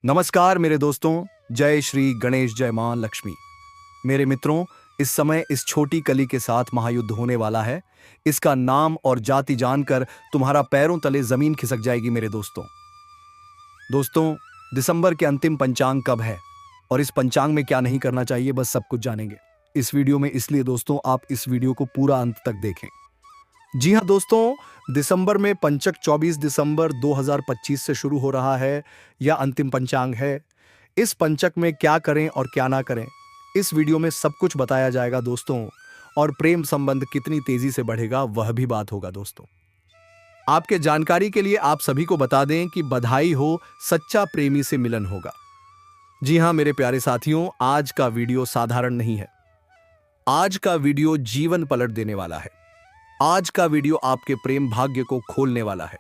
नमस्कार मेरे दोस्तों, जय श्री गणेश, जय मां लक्ष्मी। मेरे मित्रों, इस समय इस छोटी कली के साथ महायुद्ध होने वाला है। इसका नाम और जाति जानकर तुम्हारा पैरों तले जमीन खिसक जाएगी मेरे दोस्तों। दिसंबर के अंतिम पंचांग कब है और इस पंचांग में क्या नहीं करना चाहिए, बस सब कुछ जानेंगे इस वीडियो में। इसलिए दोस्तों, आप इस वीडियो को पूरा अंत तक देखें। जी हां दोस्तों, दिसंबर में पंचक 24 दिसंबर 2025 से शुरू हो रहा है। यह अंतिम पंचांग है। इस पंचक में क्या करें और क्या ना करें, इस वीडियो में सब कुछ बताया जाएगा दोस्तों। और प्रेम संबंध कितनी तेजी से बढ़ेगा वह भी बात होगा दोस्तों। आपके जानकारी के लिए आप सभी को बता दें कि बधाई हो, सच्चा प्रेमी से मिलन होगा। जी हां मेरे प्यारे साथियों, आज का वीडियो साधारण नहीं है। आज का वीडियो जीवन पलट देने वाला है। आज का वीडियो आपके प्रेम भाग्य को खोलने वाला है,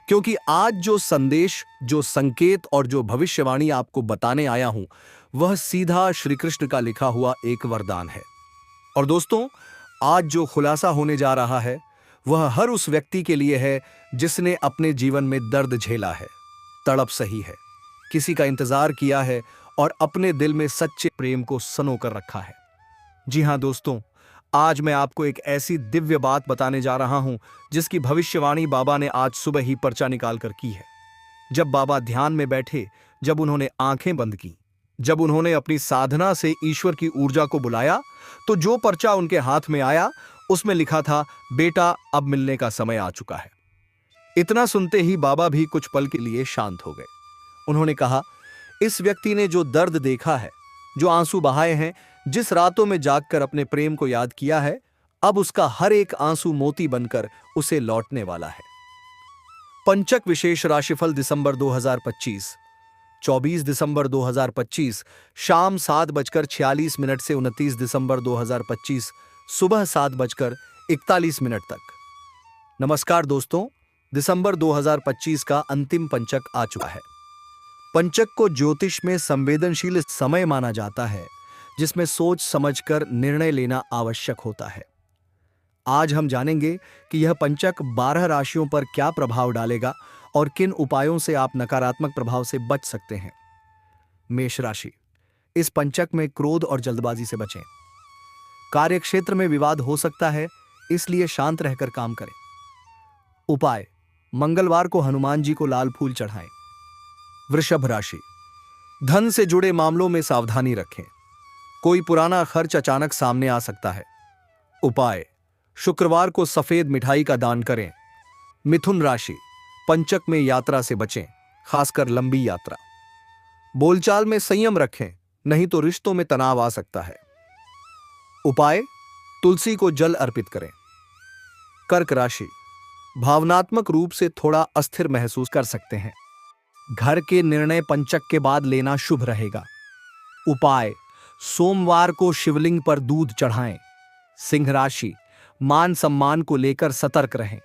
क्योंकि आज जो संदेश, जो संकेत और जो भविष्यवाणी आपको बताने आया हूं, वह सीधा श्री कृष्ण का लिखा हुआ एक वरदान है। और दोस्तों, आज जो खुलासा होने जा रहा है वह हर उस व्यक्ति के लिए है जिसने अपने जीवन में दर्द झेला है, तड़प सही है, किसी का इंतजार किया है और अपने दिल में सच्चे प्रेम को सनो कर रखा है। जी हां दोस्तों, आज मैं आपको एक ऐसी दिव्य बात बताने जा रहा हूं जिसकी भविष्यवाणी बाबा ने आज सुबह ही पर्चा निकाल कर की है। जब बाबा ध्यान में बैठे, जब उन्होंने आंखें बंद की, जब उन्होंने अपनी साधना से ईश्वर की ऊर्जा को बुलाया, तो जो पर्चा उनके हाथ में आया उसमें लिखा था, बेटा अब मिलने का समय आ चुका है। इतना सुनते ही बाबा भी कुछ पल के लिए शांत हो गए। उन्होंने कहा, इस व्यक्ति ने जो दर्द देखा है, जो आंसू बहाए हैं, जिस रातों में जागकर अपने प्रेम को याद किया है, अब उसका हर एक आंसू मोती बनकर उसे लौटने वाला है। पंचक विशेष राशिफल दिसंबर 2025, 24 दिसंबर 2025 शाम 7:46 से 29 दिसंबर 2025 सुबह 7:41 तक। नमस्कार दोस्तों, दिसंबर 2025 का अंतिम पंचक आ चुका है। पंचक को ज्योतिष में संवेदनशील समय माना जाता है, जिसमें सोच समझकर निर्णय लेना आवश्यक होता है। आज हम जानेंगे कि यह पंचक 12 राशियों पर क्या प्रभाव डालेगा और किन उपायों से आप नकारात्मक प्रभाव से बच सकते हैं। मेष राशि, इस पंचक में क्रोध और जल्दबाजी से बचें। कार्यक्षेत्र में विवाद हो सकता है, इसलिए शांत रहकर काम करें। उपाय, मंगलवार को हनुमान जी को लाल फूल चढ़ाएं। वृषभ राशि, धन से जुड़े मामलों में सावधानी रखें। कोई पुराना खर्च अचानक सामने आ सकता है। उपाय, शुक्रवार को सफेद मिठाई का दान करें। मिथुन राशि, पंचक में यात्रा से बचें, खासकर लंबी यात्रा। बोलचाल में संयम रखें, नहीं तो रिश्तों में तनाव आ सकता है। उपाय, तुलसी को जल अर्पित करें। कर्क राशि, भावनात्मक रूप से थोड़ा अस्थिर महसूस कर सकते हैं। घर के निर्णय पंचक के बाद लेना शुभ रहेगा। उपाय, सोमवार को शिवलिंग पर दूध चढ़ाएं। सिंह राशि, मान सम्मान को लेकर सतर्क रहें।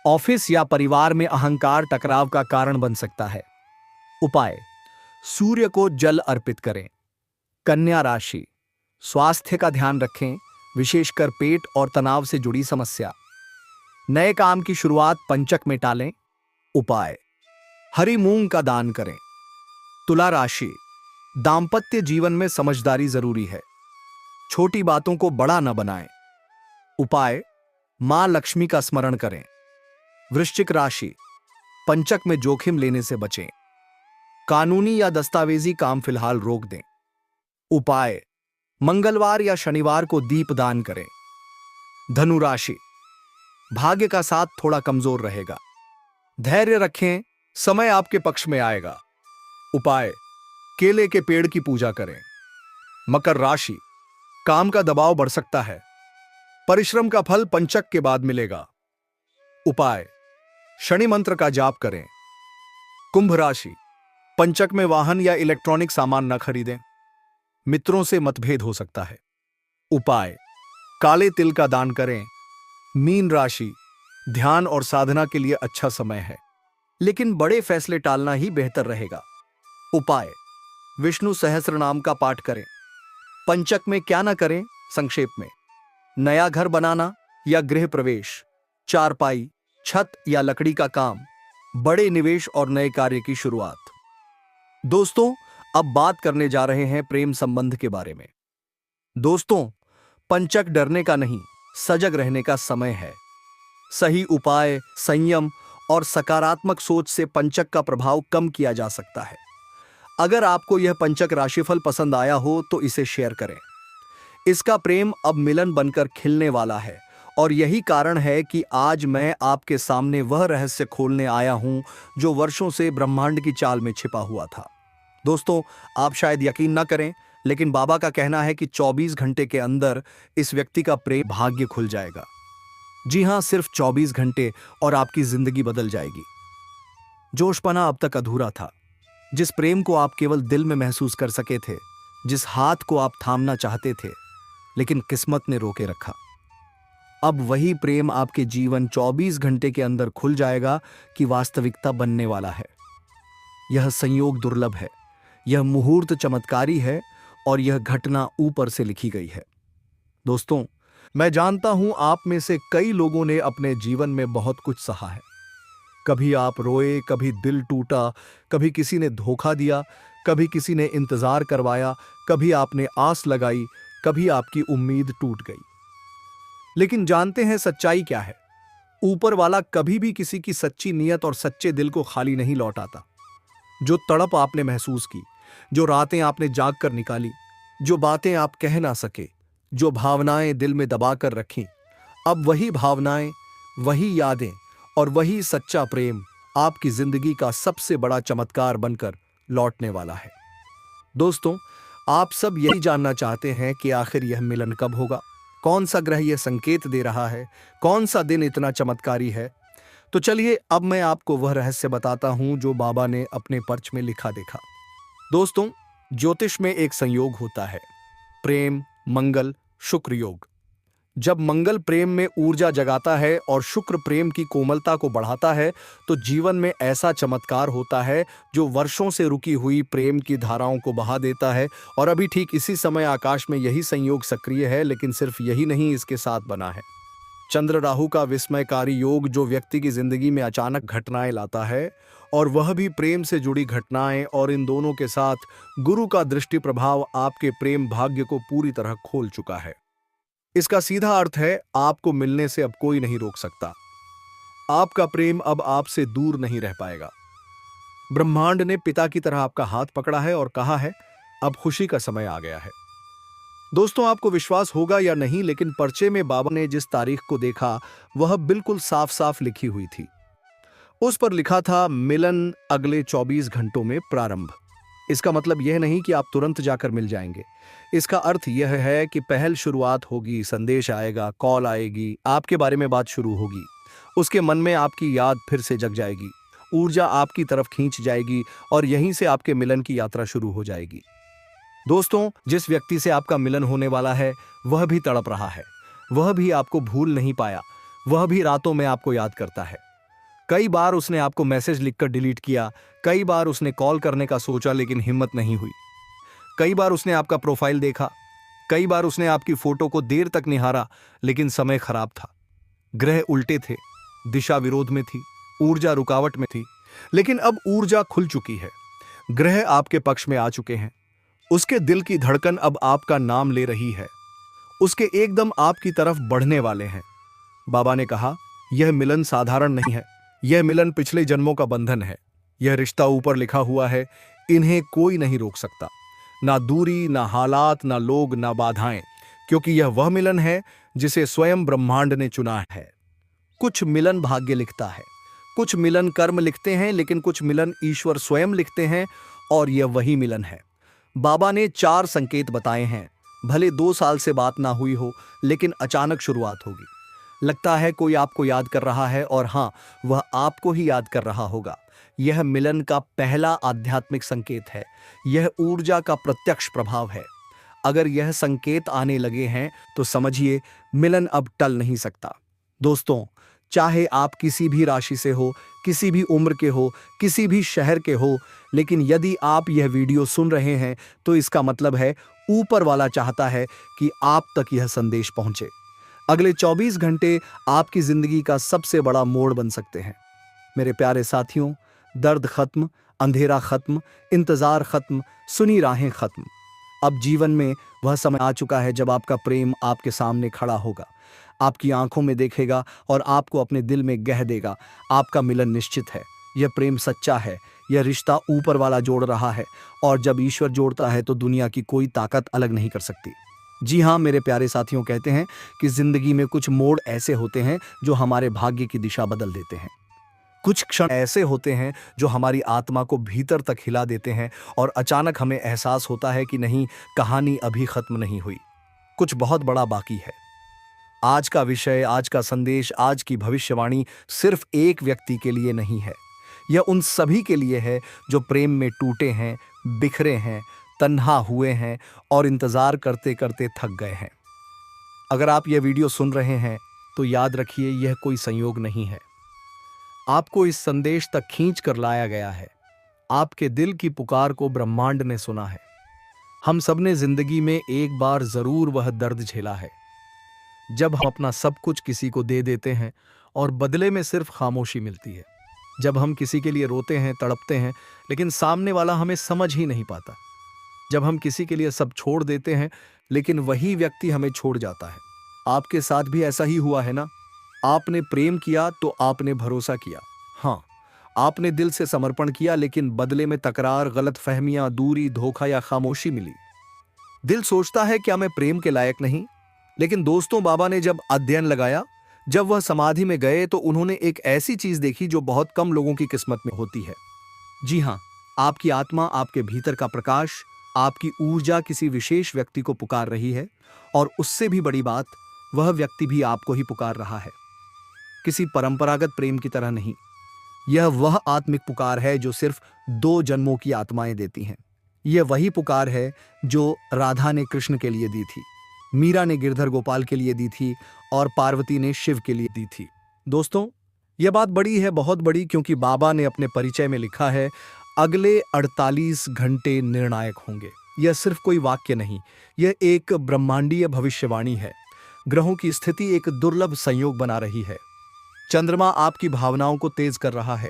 ऑफिस या परिवार में अहंकार टकराव का कारण बन सकता है। उपाय, सूर्य को जल अर्पित करें। कन्या राशि, स्वास्थ्य का ध्यान रखें, विशेषकर पेट और तनाव से जुड़ी समस्या। नए काम की शुरुआत पंचक में टालें। उपाय, हरी मूंग का दान करें। तुला राशि, दांपत्य जीवन में समझदारी जरूरी है, छोटी बातों को बड़ा न बनाएं। उपाय, मां लक्ष्मी का स्मरण करें। वृश्चिक राशि, पंचक में जोखिम लेने से बचें। कानूनी या दस्तावेजी काम फिलहाल रोक दें। उपाय, मंगलवार या शनिवार को दीप दान करें। धनु राशि, भाग्य का साथ थोड़ा कमजोर रहेगा, धैर्य रखें, समय आपके पक्ष में आएगा। उपाय, केले के पेड़ की पूजा करें। मकर राशि, काम का दबाव बढ़ सकता है, परिश्रम का फल पंचक के बाद मिलेगा। उपाय, शनि मंत्र का जाप करें। कुंभ राशि, पंचक में वाहन या इलेक्ट्रॉनिक सामान न खरीदें, मित्रों से मतभेद हो सकता है। उपाय, काले तिल का दान करें। मीन राशि, ध्यान और साधना के लिए अच्छा समय है, लेकिन बड़े फैसले टालना ही बेहतर रहेगा। उपाय, विष्णु सहस्त्रनाम का पाठ करें। पंचक में क्या ना करें, संक्षेप में, नया घर बनाना या गृह प्रवेश, चारपाई, छत या लकड़ी का काम, बड़े निवेश और नए कार्य की शुरुआत। दोस्तों, अब बात करने जा रहे हैं प्रेम संबंध के बारे में। दोस्तों, पंचक डरने का नहीं, सजग रहने का समय है। सही उपाय, संयम और सकारात्मक सोच से पंचक का प्रभाव कम किया जा सकता है। अगर आपको यह पंचक राशिफल पसंद आया हो तो इसे शेयर करें। इसका प्रेम अब मिलन बनकर खिलने वाला है और यही कारण है कि आज मैं आपके सामने वह रहस्य खोलने आया हूं जो वर्षों से ब्रह्मांड की चाल में छिपा हुआ था। दोस्तों, आप शायद यकीन न करें, लेकिन बाबा का कहना है कि 24 घंटे के अंदर इस व्यक्ति का प्रेम भाग्य खुल जाएगा। जी हां, सिर्फ 24 घंटे और आपकी जिंदगी बदल जाएगी। जोशपना अब तक अधूरा था। जिस प्रेम को आप केवल दिल में महसूस कर सके थे, जिस हाथ को आप थामना चाहते थे, लेकिन किस्मत ने रोके रखा, अब वही प्रेम आपके जीवन 24 घंटे के अंदर खुल जाएगा कि वास्तविकता बनने वाला है। यह संयोग दुर्लभ है, यह मुहूर्त चमत्कारी है और यह घटना ऊपर से लिखी गई है। दोस्तों, मैं जानता हूं आप में से कई लोगों ने अपने जीवन में बहुत कुछ सहा है। कभी आप रोए, कभी दिल टूटा, कभी किसी ने धोखा दिया, कभी किसी ने इंतजार करवाया, कभी आपने आस लगाई, कभी आपकी उम्मीद टूट गई। लेकिन जानते हैं सच्चाई क्या है? ऊपर वाला कभी भी किसी की सच्ची नीयत और सच्चे दिल को खाली नहीं लौटाता। जो तड़प आपने महसूस की, जो रातें आपने जाग कर निकाली, जो बातें आप कह ना सके, जो भावनाएं दिल में दबा कर रखीं, अब वही भावनाएं, वही यादें और वही सच्चा प्रेम आपकी जिंदगी का सबसे बड़ा चमत्कार बनकर लौटने वाला है। दोस्तों, आप सब यही जानना चाहते हैं कि आखिर यह मिलन कब होगा, कौन सा ग्रह यह संकेत दे रहा है, कौन सा दिन इतना चमत्कारी है। तो चलिए अब मैं आपको वह रहस्य बताता हूं जो बाबा ने अपने पर्च में लिखा देखा। दोस्तों, ज्योतिष में एक संयोग होता है, प्रेम, मंगल, शुक्र योग। जब मंगल प्रेम में ऊर्जा जगाता है और शुक्र प्रेम की कोमलता को बढ़ाता है तो जीवन में ऐसा चमत्कार होता है जो वर्षों से रुकी हुई प्रेम की धाराओं को बहा देता है। और अभी ठीक इसी समय आकाश में यही संयोग सक्रिय है, लेकिन सिर्फ यही नहीं, इसके साथ बना है चंद्र राहु का विस्मयकारी योग, जो व्यक्ति की जिंदगी में अचानक घटनाएं लाता है, और वह भी प्रेम से जुड़ी घटनाएं। और इन दोनों के साथ गुरु का दृष्टि प्रभाव आपके प्रेम भाग्य को पूरी तरह खोल चुका है। इसका सीधा अर्थ है, आपको मिलने से अब कोई नहीं रोक सकता। आपका प्रेम अब आपसे दूर नहीं रह पाएगा। ब्रह्मांड ने पिता की तरह आपका हाथ पकड़ा है और कहा है, अब खुशी का समय आ गया है। दोस्तों, आपको विश्वास होगा या नहीं, लेकिन पर्चे में बाबा ने जिस तारीख को देखा वह बिल्कुल साफ साफ लिखी हुई थी। उस पर लिखा था, मिलन अगले 24 घंटों में प्रारंभ। इसका मतलब यह नहीं कि आप तुरंत जाकर मिल जाएंगे। इसका अर्थ यह है कि पहल शुरुआत होगी, संदेश आएगा, कॉल आएगी, आपके बारे में बात शुरू होगी। उसके मन में आपकी याद फिर से जग जाएगी, ऊर्जा आपकी तरफ खींच जाएगी और यहीं से आपके मिलन की यात्रा शुरू हो जाएगी। दोस्तों, जिस व्यक्ति से आपका मिलन होने वाला है वह भी तड़प रहा है, वह भी आपको भूल नहीं पाया, वह भी रातों में आपको याद करता है। कई बार उसने आपको मैसेज लिखकर डिलीट किया, कई बार उसने कॉल करने का सोचा लेकिन हिम्मत नहीं हुई, कई बार उसने आपका प्रोफाइल देखा, कई बार उसने आपकी फोटो को देर तक निहारा, लेकिन समय खराब था, ग्रह उल्टे थे, दिशा विरोध में थी, ऊर्जा रुकावट में थी। लेकिन अब ऊर्जा खुल चुकी है, ग्रह आपके पक्ष में आ चुके हैं। उसके दिल की धड़कन अब आपका नाम ले रही है, उसके एकदम आपकी तरफ बढ़ने वाले हैं। बाबा ने कहा, यह मिलन साधारण नहीं है, यह मिलन पिछले जन्मों का बंधन है। यह रिश्ता ऊपर लिखा हुआ है, इन्हें कोई नहीं रोक सकता, ना दूरी, ना हालात, ना लोग, ना बाधाएं, क्योंकि यह वह मिलन है जिसे स्वयं ब्रह्मांड ने चुना है। कुछ मिलन भाग्य लिखता है, कुछ मिलन कर्म लिखते हैं, लेकिन कुछ मिलन ईश्वर स्वयं लिखते हैं और यह वही मिलन है। बाबा ने 4 संकेत बताए हैं। भले 2 साल से बात ना हुई हो, लेकिन अचानक शुरुआत होगी। लगता है कोई आपको याद कर रहा है और हाँ, वह आपको ही याद कर रहा होगा। यह मिलन का पहला आध्यात्मिक संकेत है, यह ऊर्जा का प्रत्यक्ष प्रभाव है। अगर यह संकेत आने लगे हैं तो समझिए मिलन अब टल नहीं सकता। दोस्तों, चाहे आप किसी भी राशि से हो, किसी भी उम्र के हो, किसी भी शहर के हो, लेकिन यदि आप यह वीडियो सुन रहे हैं तो इसका मतलब है ऊपर वाला चाहता है कि आप तक यह संदेश पहुंचे। अगले 24 घंटे आपकी जिंदगी का सबसे बड़ा मोड़ बन सकते हैं। मेरे प्यारे साथियों, दर्द खत्म, अंधेरा खत्म, इंतजार खत्म, सुनी राहें खत्म। अब जीवन में वह समय आ चुका है जब आपका प्रेम आपके सामने खड़ा होगा, आपकी आंखों में देखेगा और आपको अपने दिल में गह देगा। आपका मिलन निश्चित है। यह प्रेम सच्चा है। यह रिश्ता ऊपर वाला जोड़ रहा है, और जब ईश्वर जोड़ता है तो दुनिया की कोई ताकत अलग नहीं कर सकती। जी हाँ मेरे प्यारे साथियों, कहते हैं कि जिंदगी में कुछ मोड़ ऐसे होते हैं जो हमारे भाग्य की दिशा बदल देते हैं। कुछ क्षण ऐसे होते हैं जो हमारी आत्मा को भीतर तक हिला देते हैं, और अचानक हमें एहसास होता है कि नहीं, कहानी अभी खत्म नहीं हुई, कुछ बहुत बड़ा बाकी है। आज का विषय, आज का संदेश, आज की भविष्यवाणी सिर्फ एक व्यक्ति के लिए नहीं है। यह उन सभी के लिए है जो प्रेम में टूटे हैं, बिखरे हैं, तन्हा हुए हैं और इंतजार करते करते थक गए हैं। अगर आप यह वीडियो सुन रहे हैं तो याद रखिए, यह कोई संयोग नहीं है। आपको इस संदेश तक खींच कर लाया गया है। आपके दिल की पुकार को ब्रह्मांड ने सुना है। हम सब ने जिंदगी में एक बार जरूर वह दर्द झेला है जब हम अपना सब कुछ किसी को दे देते हैं और बदले में सिर्फ खामोशी मिलती है। जब हम किसी के लिए रोते हैं, तड़पते हैं, लेकिन सामने वाला हमें समझ ही नहीं पाता। जब हम किसी के लिए सब छोड़ देते हैं लेकिन वही व्यक्ति हमें छोड़ जाता है। आपके साथ भी ऐसा ही हुआ है ना? आपने प्रेम किया तो आपने भरोसा किया, हाँ, आपने दिल से समर्पण किया, लेकिन बदले में तकरार, गलतफहमियां, दूरी, धोखा या खामोशी मिली। दिल सोचता है क्या मैं प्रेम के लायक नहीं? लेकिन दोस्तों, बाबा ने जब अध्ययन लगाया, जब वह समाधि में गए तो उन्होंने एक ऐसी चीज देखी जो बहुत कम लोगों की किस्मत में होती है। जी हाँ, आपकी आत्मा, आपके भीतर का प्रकाश, आपकी ऊर्जा किसी विशेष व्यक्ति को पुकार रही है, और उससे भी बड़ी बात, वह व्यक्ति भी आपको ही पुकार रहा है। किसी परंपरागत प्रेम की तरह नहीं। यह वह आत्मिक पुकार है जो सिर्फ 2 जन्मों की आत्माएं देती हैं। यह वही पुकार है जो राधा ने कृष्ण के लिए दी थी, मीरा ने गिरधर गोपाल के लिए दी थी, और पार्वती ने शिव के लिए दी थी। दोस्तों, यह बात बड़ी है, बहुत बड़ी, क्योंकि बाबा ने अपने परिचय में लिखा है, अगले 48 घंटे निर्णायक होंगे। यह सिर्फ कोई वाक्य नहीं, यह एक ब्रह्मांडीय भविष्यवाणी है। ग्रहों की स्थिति एक दुर्लभ संयोग बना रही है। चंद्रमा आपकी भावनाओं को तेज कर रहा है,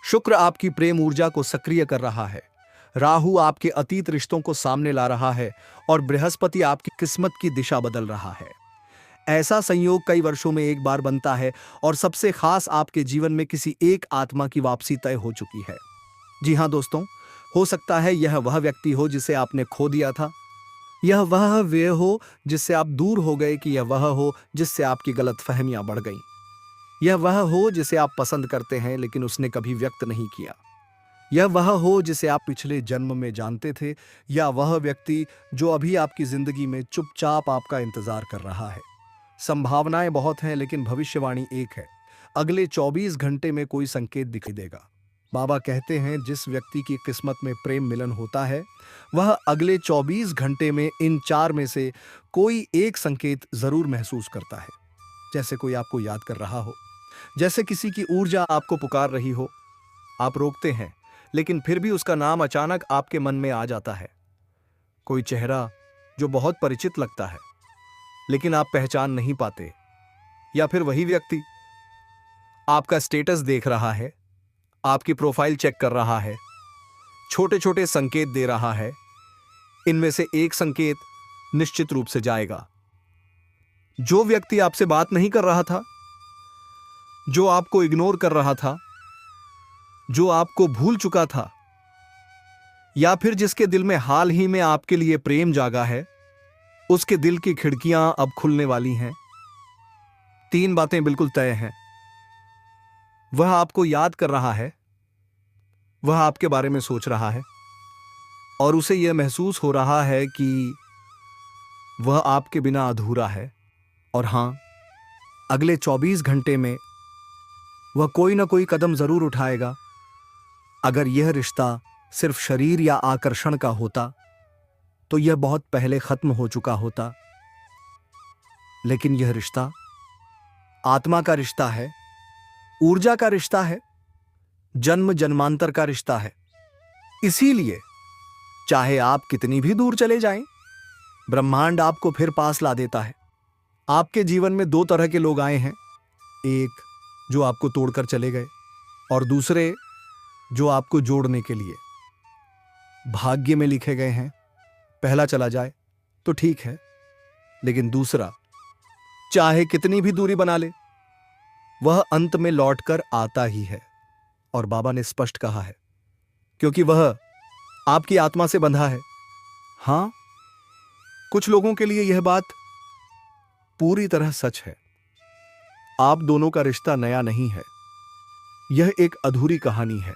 शुक्र आपकी प्रेम ऊर्जा को सक्रिय कर रहा है, राहु आपके अतीत रिश्तों को सामने ला रहा है, और बृहस्पति आपकी किस्मत की दिशा बदल रहा है। ऐसा संयोग कई वर्षों में एक बार बनता है, और सबसे खास, आपके जीवन में किसी एक आत्मा की वापसी तय हो चुकी है। जी हाँ दोस्तों, हो सकता है यह वह व्यक्ति हो जिसे आपने खो दिया था, यह वह वे हो जिससे आप दूर हो गए, कि यह वह हो जिससे आपकी गलतफहमियां बढ़ गईं, यह वह हो जिसे आप पसंद करते हैं लेकिन उसने कभी व्यक्त नहीं किया, यह वह हो जिसे आप पिछले जन्म में जानते थे, या वह व्यक्ति जो अभी आपकी जिंदगी में चुपचाप आपका इंतजार कर रहा है। संभावनाएं बहुत हैं, लेकिन भविष्यवाणी एक है, अगले 24 घंटे में कोई संकेत दिखाई देगा। बाबा कहते हैं, जिस व्यक्ति की किस्मत में प्रेम मिलन होता है, वह अगले 24 घंटे में इन 4 में से कोई एक संकेत जरूर महसूस करता है। जैसे कोई आपको याद कर रहा हो, जैसे किसी की ऊर्जा आपको पुकार रही हो। आप रोकते हैं, लेकिन फिर भी उसका नाम अचानक आपके मन में आ जाता है। कोई चेहरा जो बहुत परिचित लगता है, लेकिन आप पहचान नहीं पाते। या फिर वही व्यक्ति आपका स्टेटस देख रहा है, आपकी प्रोफाइल चेक कर रहा है, छोटे छोटे संकेत दे रहा है। इनमें से एक संकेत निश्चित रूप से जाएगा। जो व्यक्ति आपसे बात नहीं कर रहा था, जो आपको इग्नोर कर रहा था, जो आपको भूल चुका था, या फिर जिसके दिल में हाल ही में आपके लिए प्रेम जागा है, उसके दिल की खिड़कियां अब खुलने वाली हैं। 3 बातें बिल्कुल तय हैं। वह आपको याद कर रहा है, वह आपके बारे में सोच रहा है, और उसे यह महसूस हो रहा है कि वह आपके बिना अधूरा है। और हां, अगले 24 घंटे में वह कोई ना कोई कदम जरूर उठाएगा। अगर यह रिश्ता सिर्फ शरीर या आकर्षण का होता तो यह बहुत पहले खत्म हो चुका होता, लेकिन यह रिश्ता आत्मा का रिश्ता है, ऊर्जा का रिश्ता है, जन्म जन्मांतर का रिश्ता है। इसीलिए चाहे आप कितनी भी दूर चले जाएं, ब्रह्मांड आपको फिर पास ला देता है। आपके जीवन में 2 तरह के लोग आए हैं, एक जो आपको तोड़कर चले गए, और दूसरे जो आपको जोड़ने के लिए भाग्य में लिखे गए हैं। पहला चला जाए तो ठीक है, लेकिन दूसरा चाहे कितनी भी दूरी बना ले, वह अंत में लौटकर आता ही है। और बाबा ने स्पष्ट कहा है, क्योंकि वह आपकी आत्मा से बंधा है। हां, कुछ लोगों के लिए यह बात पूरी तरह सच है। आप दोनों का रिश्ता नया नहीं है, यह एक अधूरी कहानी है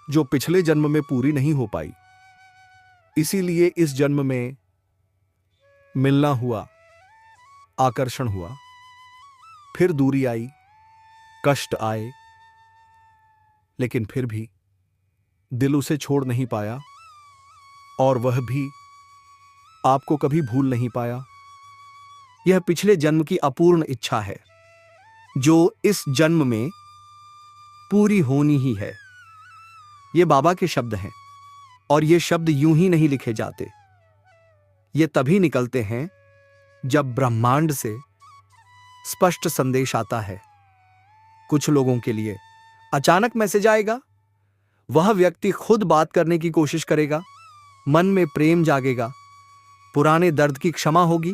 जो पिछले जन्म में पूरी नहीं हो पाई। इसीलिए इस जन्म में मिलना हुआ, आकर्षण हुआ, फिर दूरी आई, कष्ट आए, लेकिन फिर भी दिल उसे छोड़ नहीं पाया और वह भी आपको कभी भूल नहीं पाया। यह पिछले जन्म की अपूर्ण इच्छा है जो इस जन्म में पूरी होनी ही है। ये बाबा के शब्द हैं और ये शब्द यूं ही नहीं लिखे जाते। ये तभी निकलते हैं जब ब्रह्मांड से स्पष्ट संदेश आता है। कुछ लोगों के लिए अचानक मैसेज आएगा, वह व्यक्ति खुद बात करने की कोशिश करेगा, मन में प्रेम जागेगा, पुराने दर्द की क्षमा होगी,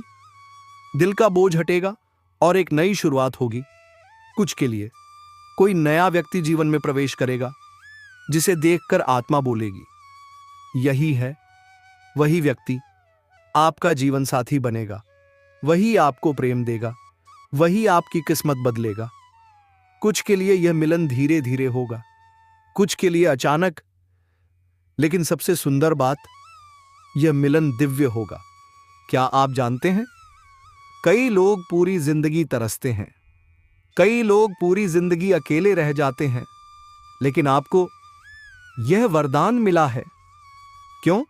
दिल का बोझ हटेगा और एक नई शुरुआत होगी। कुछ के लिए कोई नया व्यक्ति जीवन में प्रवेश करेगा जिसे देखकर आत्मा बोलेगी, यही है वही व्यक्ति आपका जीवन साथी बनेगा, वही आपको प्रेम देगा, वही आपकी किस्मत बदलेगा। कुछ के लिए यह मिलन धीरे धीरे होगा, कुछ के लिए अचानक, लेकिन सबसे सुंदर बात, यह मिलन दिव्य होगा। क्या आप जानते हैं, कई लोग पूरी जिंदगी तरसते हैं, कई लोग पूरी जिंदगी अकेले रह जाते हैं, लेकिन आपको यह वरदान मिला है। क्यों?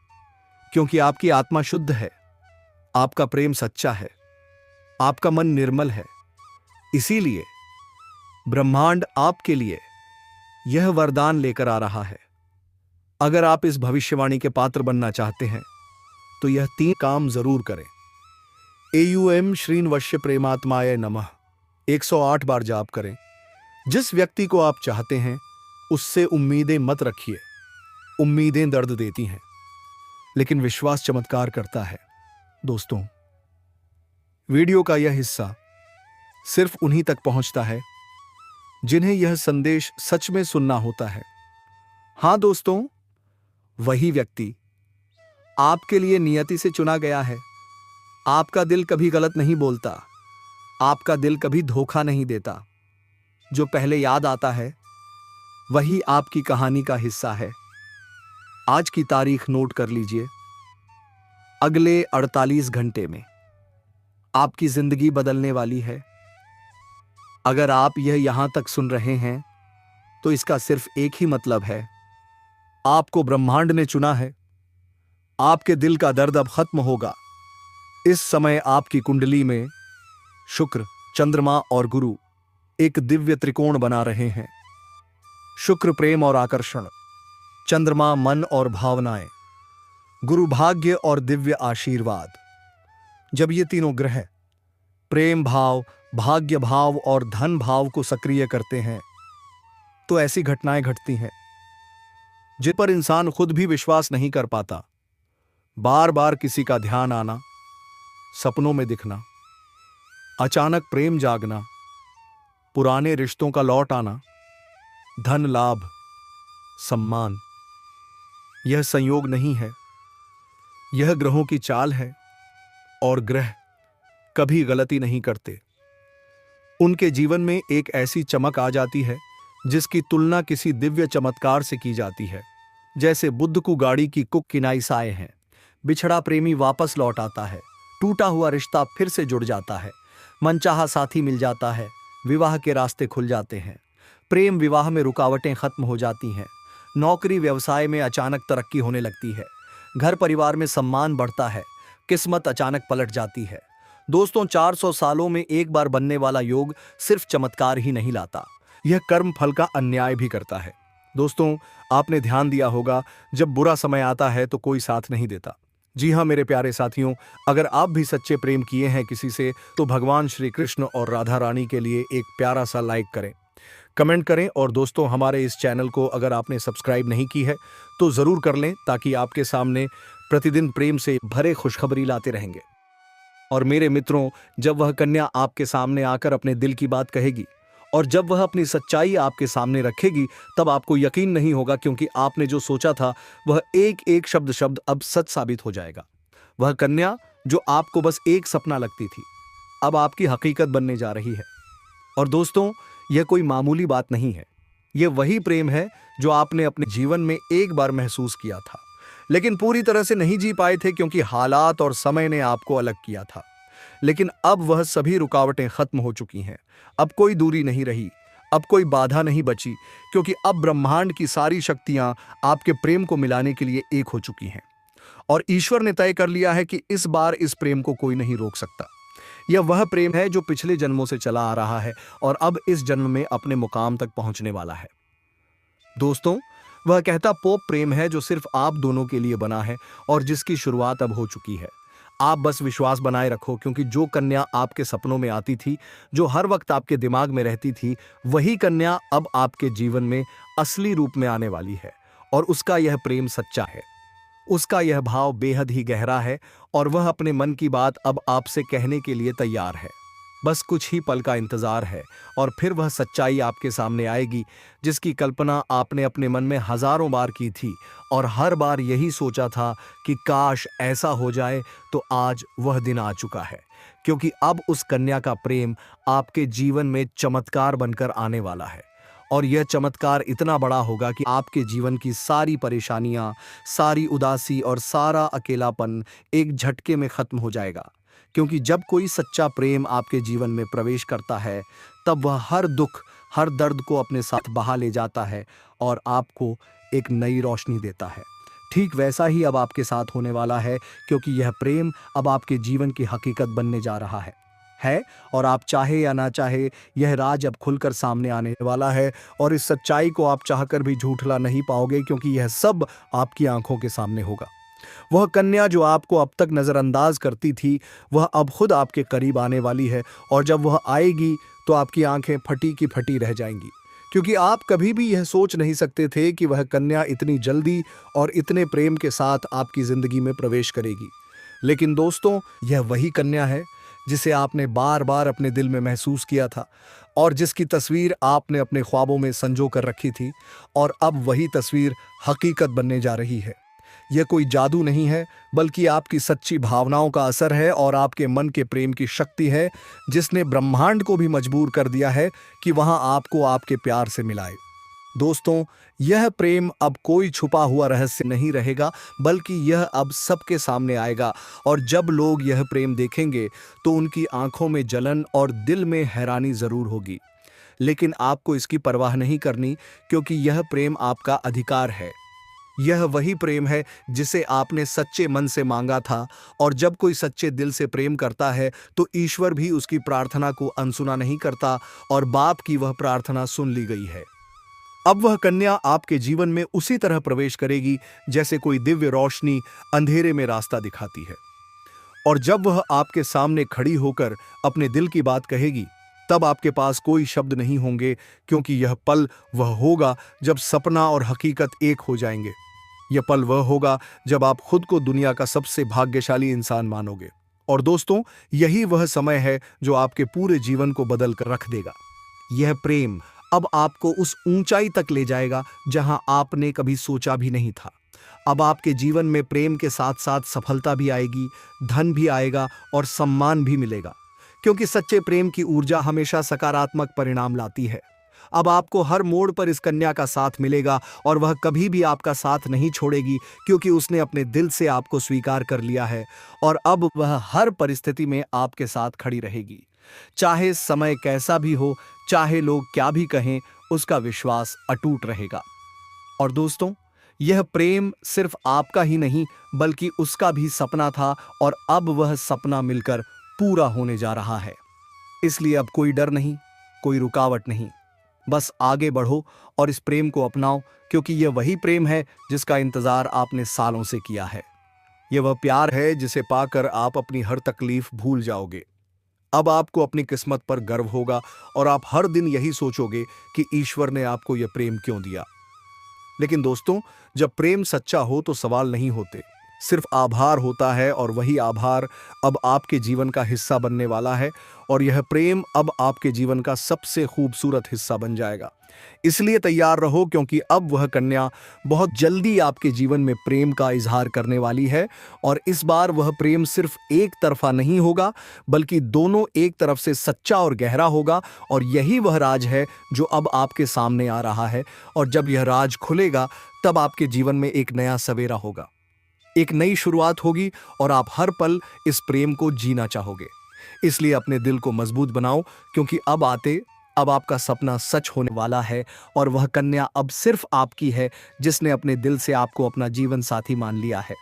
क्योंकि आपकी आत्मा शुद्ध है, आपका प्रेम सच्चा है, आपका मन निर्मल है। इसीलिए ब्रह्मांड आपके लिए यह वरदान लेकर आ रहा है। अगर आप इस भविष्यवाणी के पात्र बनना चाहते हैं तो यह 3 काम जरूर करें। एयूएम श्रीनवश्य प्रेमात्माय नमः 108 बार जाप करें। जिस व्यक्ति को आप चाहते हैं उससे उम्मीदें मत रखिए। उम्मीदें दर्द देती हैं, लेकिन विश्वास चमत्कार करता है। दोस्तों, वीडियो का यह हिस्सा सिर्फ उन्हीं तक पहुंचता है जिन्हें यह संदेश सच में सुनना होता है। हां दोस्तों, वही व्यक्ति आपके लिए नियति से चुना गया है। आपका दिल कभी गलत नहीं बोलता, आपका दिल कभी धोखा नहीं देता। जो पहले याद आता है वही आपकी कहानी का हिस्सा है। आज की तारीख नोट कर लीजिए। अगले 48 घंटे में आपकी जिंदगी बदलने वाली है। अगर आप यह यहां तक सुन रहे हैं तो इसका सिर्फ एक ही मतलब है, आपको ब्रह्मांड ने चुना है। आपके दिल का दर्द अब खत्म होगा। इस समय आपकी कुंडली में शुक्र, चंद्रमा और गुरु एक दिव्य त्रिकोण बना रहे हैं। शुक्र प्रेम और आकर्षण, चंद्रमा मन और भावनाएं, गुरु भाग्य और दिव्य आशीर्वाद। जब ये तीनों ग्रह प्रेम भाव, भाग्य भाव और धन भाव को सक्रिय करते हैं तो ऐसी घटनाएं घटती हैं जिन पर इंसान खुद भी विश्वास नहीं कर पाता। बार बार किसी का ध्यान आना, सपनों में दिखना, अचानक प्रेम जागना, पुराने रिश्तों का लौट आना, धन लाभ, सम्मान। यह संयोग नहीं है, यह ग्रहों की चाल है। और ग्रह कभी गलती नहीं करते। उनके जीवन में एक ऐसी चमक आ जाती है जिसकी तुलना किसी दिव्य चमत्कार से की जाती है। जैसे बुद्ध को गाड़ी की कुक किनाई साए हैं। बिछड़ा प्रेमी वापस लौट आता है, टूटा हुआ रिश्ता फिर से जुड़ जाता है, मनचाहा साथी मिल जाता है, विवाह के रास्ते खुल जाते हैं, प्रेम विवाह में रुकावटें खत्म हो जाती हैं, नौकरी व्यवसाय में अचानक तरक्की होने लगती है, घर परिवार में सम्मान बढ़ता है, किस्मत अचानक पलट जाती है। दोस्तों, 400 सालों में एक बार बनने वाला योग सिर्फ चमत्कार ही नहीं लाता, यह कर्म फल का अन्याय भी करता है। दोस्तों, आपने ध्यान दिया होगा, जब बुरा समय आता है तो कोई साथ नहीं देता। जी हाँ मेरे प्यारे साथियों, अगर आप भी सच्चे प्रेम किए हैं किसी से तो भगवान श्री कृष्ण और राधा रानी के लिए एक प्यारा सा लाइक करें, कमेंट करें और दोस्तों हमारे इस चैनल को अगर आपने सब्सक्राइब नहीं की है तो ज़रूर कर लें, ताकि आपके सामने प्रतिदिन प्रेम से भरे खुशखबरी लाते रहेंगे। और मेरे मित्रों, जब वह कन्या आपके सामने आकर अपने दिल की बात कहेगी और जब वह अपनी सच्चाई आपके सामने रखेगी, तब आपको यकीन नहीं होगा, क्योंकि आपने जो सोचा था वह एक एक शब्द शब्द अब सच साबित हो जाएगा। वह कन्या जो आपको बस एक सपना लगती थी, अब आपकी हकीकत बनने जा रही है। और दोस्तों, यह कोई मामूली बात नहीं है। यह वही प्रेम है जो आपने अपने जीवन में एक बार महसूस किया था, लेकिन पूरी तरह से नहीं जी पाए थे, क्योंकि हालात और समय ने आपको अलग किया था। लेकिन अब वह सभी रुकावटें खत्म हो चुकी हैं। अब कोई दूरी नहीं रही, अब कोई बाधा नहीं बची, क्योंकि अब ब्रह्मांड की सारी शक्तियां आपके प्रेम को मिलाने के लिए एक हो चुकी हैं। और ईश्वर ने तय कर लिया है कि इस बार इस प्रेम को कोई नहीं रोक सकता। यह वह प्रेम है जो पिछले जन्मों से चला आ रहा है और अब इस जन्म में अपने मुकाम तक पहुंचने वाला है। दोस्तों, वह कहता पोप प्रेम है जो सिर्फ आप दोनों के लिए बना है और जिसकी शुरुआत अब हो चुकी है। आप बस विश्वास बनाए रखो, क्योंकि जो कन्या आपके सपनों में आती थी, जो हर वक्त आपके दिमाग में रहती थी, वही कन्या अब आपके जीवन में असली रूप में आने वाली है। और उसका यह प्रेम सच्चा है, उसका यह भाव बेहद ही गहरा है और वह अपने मन की बात अब आपसे कहने के लिए तैयार है। बस कुछ ही पल का इंतजार है और फिर वह सच्चाई आपके सामने आएगी, जिसकी कल्पना आपने अपने मन में हजारों बार की थी और हर बार यही सोचा था कि काश ऐसा हो जाए। तो आज वह दिन आ चुका है, क्योंकि अब उस कन्या का प्रेम आपके जीवन में चमत्कार बनकर आने वाला है। और यह चमत्कार इतना बड़ा होगा कि आपके जीवन की सारी परेशानियां, सारी उदासी और सारा अकेलापन एक झटके में खत्म हो जाएगा। क्योंकि जब कोई सच्चा प्रेम आपके जीवन में प्रवेश करता है, तब वह हर दुख, हर दर्द को अपने साथ बहा ले जाता है और आपको एक नई रोशनी देता है। ठीक वैसा ही अब आपके साथ होने वाला है, क्योंकि यह प्रेम अब आपके जीवन की हकीकत बनने जा रहा है। और आप चाहे या ना चाहे, यह राज अब खुलकर सामने आने वाला है और इस सच्चाई को आप चाहकर भी झूठला नहीं पाओगे, क्योंकि यह सब आपकी आंखों के सामने होगा। वह कन्या जो आपको अब तक नजरअंदाज करती थी, वह अब खुद आपके करीब आने वाली है और जब वह आएगी तो आपकी आंखें फटी की फटी रह जाएंगी, क्योंकि आप कभी भी यह सोच नहीं सकते थे कि वह कन्या इतनी जल्दी और इतने प्रेम के साथ आपकी जिंदगी में प्रवेश करेगी। लेकिन दोस्तों, यह वही कन्या है जिसे आपने बार बार अपने दिल में महसूस किया था और जिसकी तस्वीर आपने अपने ख्वाबों में संजो कर रखी थी, और अब वही तस्वीर हकीकत बनने जा रही है। यह कोई जादू नहीं है, बल्कि आपकी सच्ची भावनाओं का असर है और आपके मन के प्रेम की शक्ति है, जिसने ब्रह्मांड को भी मजबूर कर दिया है कि वहां आपको आपके प्यार से मिलाए। दोस्तों, यह प्रेम अब कोई छुपा हुआ रहस्य नहीं रहेगा, बल्कि यह अब सबके सामने आएगा। और जब लोग यह प्रेम देखेंगे तो उनकी आंखों में जलन और दिल में हैरानी जरूर होगी। लेकिन आपको इसकी परवाह नहीं करनी, क्योंकि यह प्रेम आपका अधिकार है। यह वही प्रेम है जिसे आपने सच्चे मन से मांगा था, और जब कोई सच्चे दिल से प्रेम करता है तो ईश्वर भी उसकी प्रार्थना को अनसुना नहीं करता और बाप की वह प्रार्थना सुन ली गई है। अब वह कन्या आपके जीवन में उसी तरह प्रवेश करेगी जैसे कोई दिव्य रोशनी अंधेरे में रास्ता दिखाती है। और जब वह आपके सामने खड़ी होकर अपने दिल की बात कहेगी, तब आपके पास कोई शब्द नहीं होंगे, क्योंकि यह पल वह होगा जब सपना और हकीकत एक हो जाएंगे। यह पल वह होगा जब आप खुद को दुनिया का सबसे भाग्यशाली इंसान मानोगे। और दोस्तों, यही वह समय है जो आपके पूरे जीवन को बदल कर रख देगा। यह प्रेम अब आपको उस ऊंचाई तक ले जाएगा जहां आपने कभी सोचा भी नहीं था। अब आपके जीवन में प्रेम के साथ साथ सफलता भी आएगी, धन भी आएगा और सम्मान भी मिलेगा, क्योंकि सच्चे प्रेम की ऊर्जा हमेशा सकारात्मक परिणाम लाती है। अब आपको हर मोड़ पर इस कन्या का साथ मिलेगा और वह कभी भी आपका साथ नहीं छोड़ेगी, क्योंकि उसने अपने दिल से आपको स्वीकार कर लिया है और अब वह हर परिस्थिति में आपके साथ खड़ी रहेगी। चाहे समय कैसा भी हो, चाहे लोग क्या भी कहें, उसका विश्वास अटूट रहेगा। और दोस्तों, यह प्रेम सिर्फ आपका ही नहीं, बल्कि उसका भी सपना था और अब वह सपना मिलकर पूरा होने जा रहा है। इसलिए अब कोई डर नहीं, कोई रुकावट नहीं, बस आगे बढ़ो और इस प्रेम को अपनाओ, क्योंकि यह वही प्रेम है जिसका इंतजार आपने सालों से किया है। यह वह प्यार है जिसे पाकर आप अपनी हर तकलीफ भूल जाओगे। अब आपको अपनी किस्मत पर गर्व होगा और आप हर दिन यही सोचोगे कि ईश्वर ने आपको यह प्रेम क्यों दिया। लेकिन दोस्तों, जब प्रेम सच्चा हो तो सवाल नहीं होते, सिर्फ आभार होता है, और वही आभार अब आपके जीवन का हिस्सा बनने वाला है, और यह प्रेम अब आपके जीवन का सबसे खूबसूरत हिस्सा बन जाएगा। इसलिए तैयार रहो, क्योंकि अब वह कन्या बहुत जल्दी आपके जीवन में प्रेम का इजहार करने वाली है। और इस बार वह प्रेम सिर्फ एक तरफा नहीं होगा, बल्कि दोनों एक तरफ से सच्चा और गहरा होगा। और यही वह राज है जो अब आपके सामने आ रहा है। और जब यह राज खुलेगा, तब आपके जीवन में एक नया सवेरा होगा, एक नई शुरुआत होगी, और आप हर पल इस प्रेम को जीना चाहोगे। इसलिए अपने दिल को मजबूत बनाओ, क्योंकि अब आपका सपना सच होने वाला है, और वह कन्या अब सिर्फ आपकी है, जिसने अपने दिल से आपको अपना जीवन साथी मान लिया है।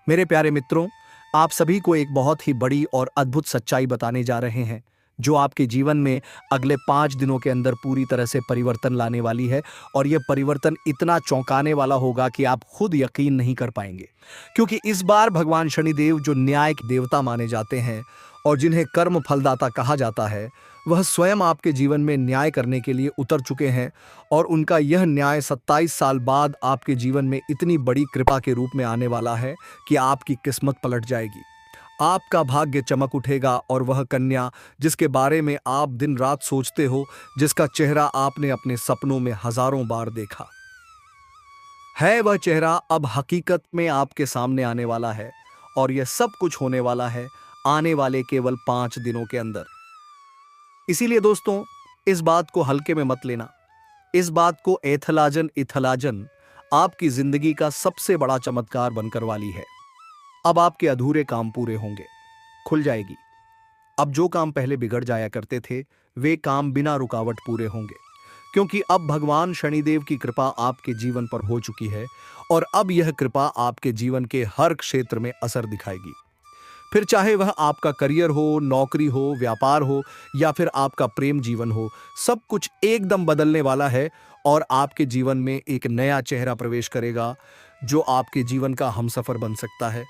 मेरे प्यारे मित्रों, आप सभी को एक बहुत ही बड़ी और अद्भुत सच्चाई बताने जा रहे हैं, जो आपके जीवन में अगले 5 दिनों के अंदर पूरी तरह से परिवर्तन लाने वाली है। और यह परिवर्तन इतना चौंकाने वाला होगा कि आप खुद यकीन नहीं कर पाएंगे, क्योंकि इस बार भगवान शनिदेव, जो न्याय के देवता माने जाते हैं और जिन्हें कर्म फलदाता कहा जाता है, वह स्वयं आपके जीवन में न्याय करने के लिए उतर चुके हैं। और उनका यह न्याय 27 साल बाद आपके जीवन में इतनी बड़ी कृपा के रूप में आने वाला है कि आपकी किस्मत पलट जाएगी, आपका भाग्य चमक उठेगा। और वह कन्या जिसके बारे में आप दिन रात सोचते हो, जिसका चेहरा आपने अपने सपनों में हजारों बार देखा है, वह चेहरा अब हकीकत में आपके सामने आने वाला है। और यह सब कुछ होने वाला है आने वाले केवल 5 दिनों के अंदर। इसीलिए दोस्तों, इस बात को हल्के में मत लेना। इस बात को इथलाजन आपकी जिंदगी का सबसे बड़ा चमत्कार बनकर वाली है। अब आपके अधूरे काम पूरे होंगे, खुल जाएगी। अब जो काम पहले बिगड़ जाया करते थे, वे काम बिना रुकावट पूरे होंगे, क्योंकि अब भगवान शनिदेव की कृपा आपके जीवन पर हो चुकी है। और अब यह कृपा आपके जीवन के हर क्षेत्र में असर दिखाएगी। फिर चाहे वह आपका करियर हो, नौकरी हो, व्यापार हो, या फिर आपका प्रेम जीवन हो, सब कुछ एकदम बदलने वाला है। और आपके जीवन में एक नया चेहरा प्रवेश करेगा, जो आपके जीवन का हमसफर बन सकता है,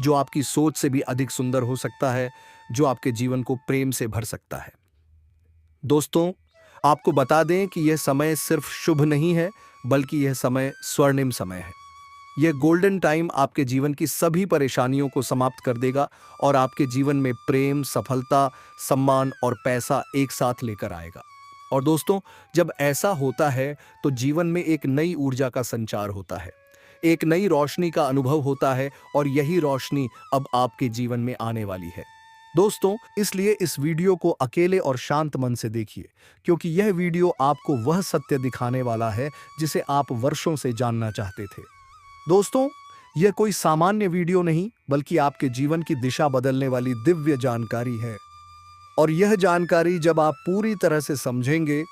जो आपकी सोच से भी अधिक सुंदर हो सकता है, जो आपके जीवन को प्रेम से भर सकता है। दोस्तों, आपको बता दें कि यह समय सिर्फ शुभ नहीं है, बल्कि यह समय स्वर्णिम समय है। यह गोल्डन टाइम आपके जीवन की सभी परेशानियों को समाप्त कर देगा, और आपके जीवन में प्रेम, सफलता, सम्मान और पैसा एक साथ लेकर आएगा। और दोस्तों, जब ऐसा होता है तो जीवन में एक नई ऊर्जा का संचार होता है, एक नई रोशनी का अनुभव होता है, और यही रोशनी अब आपके जीवन में आने वाली है। दोस्तों, इसलिए इस वीडियो को अकेले और शांत मन से देखिए, क्योंकि यह वीडियो आपको वह सत्य दिखाने वाला है जिसे आप वर्षों से जानना चाहते थे। दोस्तों, यह कोई सामान्य वीडियो नहीं, बल्कि आपके जीवन की दिशा बदलने वाली दिव्य जानकारी है। और यह जानकारी जब आप पूरी तरह से समझेंगे,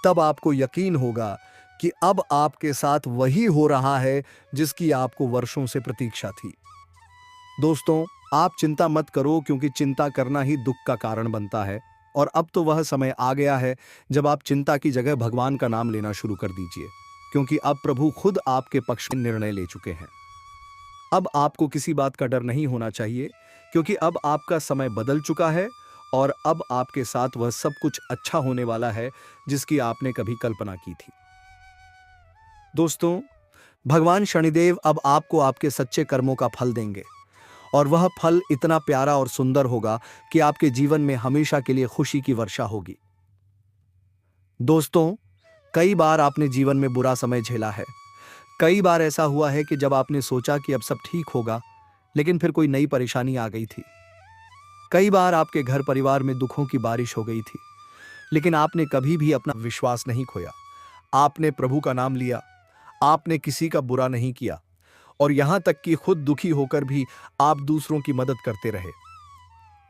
तब आपको यकीन होगा कि अब आपके साथ वही हो रहा है जिसकी आपको वर्षों से प्रतीक्षा थी। दोस्तों, आप चिंता मत करो, क्योंकि चिंता करना ही दुख का कारण बनता है। और अब तो वह समय आ गया है जब आप चिंता की जगह भगवान का नाम लेना शुरू कर दीजिए, क्योंकि अब प्रभु खुद आपके पक्ष में निर्णय ले चुके हैं। अब आपको किसी बात का डर नहीं होना चाहिए, क्योंकि अब आपका समय बदल चुका है, और अब आपके साथ वह सब कुछ अच्छा होने वाला है जिसकी आपने कभी कल्पना की थी। दोस्तों, भगवान शनिदेव अब आपको आपके सच्चे कर्मों का फल देंगे, और वह फल इतना प्यारा और सुंदर होगा कि आपके जीवन में हमेशा के लिए खुशी की वर्षा होगी। दोस्तों, कई बार आपने जीवन में बुरा समय झेला है। कई बार ऐसा हुआ है कि जब आपने सोचा कि अब सब ठीक होगा, लेकिन फिर कोई नई परेशानी आ गई थी। कई बार आपके घर परिवार में दुखों की बारिश हो गई थी, लेकिन आपने कभी भी अपना विश्वास नहीं खोया। आपने प्रभु का नाम लिया, आपने किसी का बुरा नहीं किया, और यहां तक कि खुद दुखी होकर भी आप दूसरों की मदद करते रहे।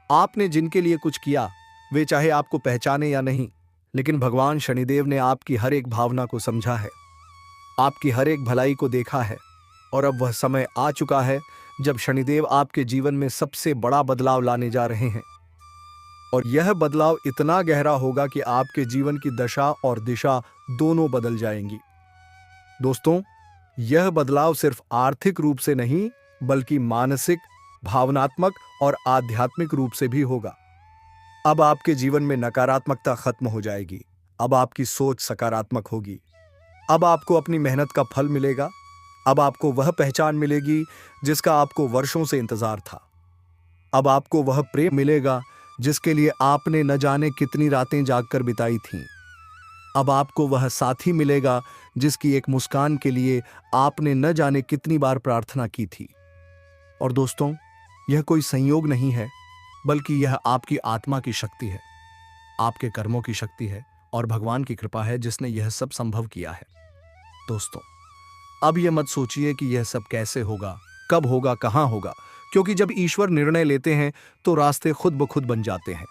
आपने जिनके लिए कुछ किया, वे चाहे आपको पहचाने या नहीं, लेकिन भगवान शनिदेव ने आपकी हर एक भावना को समझा है, आपकी हर एक भलाई को देखा है। और अब वह समय आ चुका है जब शनिदेव आपके जीवन में सबसे बड़ा बदलाव लाने जा रहे हैं। और यह बदलाव इतना गहरा होगा कि आपके जीवन की दशा और दिशा दोनों बदल जाएंगी। दोस्तों, यह बदलाव सिर्फ आर्थिक रूप से नहीं, बल्कि मानसिक, भावनात्मक और आध्यात्मिक रूप से भी होगा। अब आपके जीवन में नकारात्मकता खत्म हो जाएगी। अब आपकी सोच सकारात्मक होगी। अब आपको अपनी मेहनत का फल मिलेगा। अब आपको वह पहचान मिलेगी जिसका आपको वर्षों से इंतजार था। अब आपको वह प्रेम मिलेगा जिसके लिए आपने न जाने कितनी रातें जागकर बिताई थीं। अब आपको वह साथी मिलेगा जिसकी एक मुस्कान के लिए आपने न जाने कितनी बार प्रार्थना की थी। और दोस्तों, यह कोई संयोग नहीं है, बल्कि यह आपकी आत्मा की शक्ति है, आपके कर्मों की शक्ति है और भगवान की कृपा है जिसने यह सब संभव किया है। दोस्तों, अब यह मत सोचिए कि यह सब कैसे होगा, कब होगा, कहां होगा, क्योंकि जब ईश्वर निर्णय लेते हैं तो रास्ते खुद ब खुद बन जाते हैं।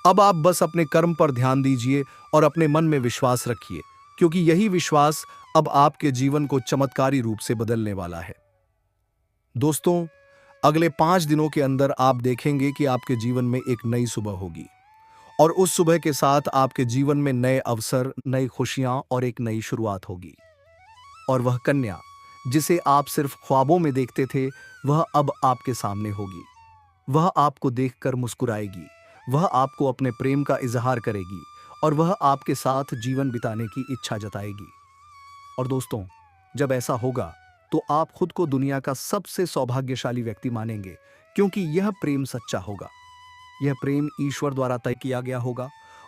अब आप बस अपने कर्म पर ध्यान दीजिए और अपने मन में विश्वास रखिए, क्योंकि यही विश्वास अब आपके जीवन को चमत्कारी रूप से बदलने वाला है। दोस्तों, अगले 5 दिनों के अंदर आप देखेंगे कि आपके जीवन में एक नई सुबह होगी और उस सुबह के साथ आपके जीवन में नए अवसर, नई खुशियां और एक नई शुरुआत होगी। और वह कन्या जिसे आप सिर्फ ख्वाबों में देखते थे, वह अब आपके सामने होगी। वह आपको देखकर मुस्कुराएगी, वह आपको अपने प्रेम का इजहार करेगी और वह आपके साथ जीवन बिताने की इच्छा जताएगी। और दोस्तों, जब ऐसा होगा तो आप खुद को दुनिया का सबसे सौभाग्यशाली व्यक्ति मानेंगे, क्योंकि यह प्रेम सच्चा होगा। यह प्रेम ईश्वर द्वारा तय किया गया होगा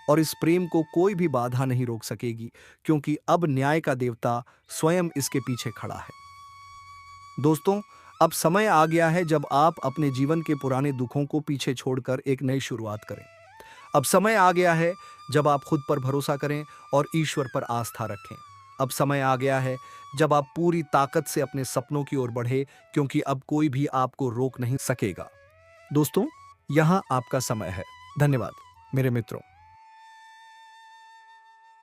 और इस प्रेम को कोई भी बाधा नहीं रोक सकेगी, क्योंकि अब न्याय का देवता स्वयं इसके पीछे खड़ा है। दोस्तों, अब समय आ गया है जब आप अपने जीवन के पुराने दुखों को पीछे छोड़कर एक नई शुरुआत करें। अब समय आ गया है जब आप खुद पर भरोसा करें और ईश्वर पर आस्था रखें। अब समय आ गया है जब आप पूरी ताकत से अपने सपनों की ओर बढ़े, क्योंकि अब कोई भी आपको रोक नहीं सकेगा। दोस्तों, यहाँ आपका समय है। धन्यवाद मेरे मित्रों।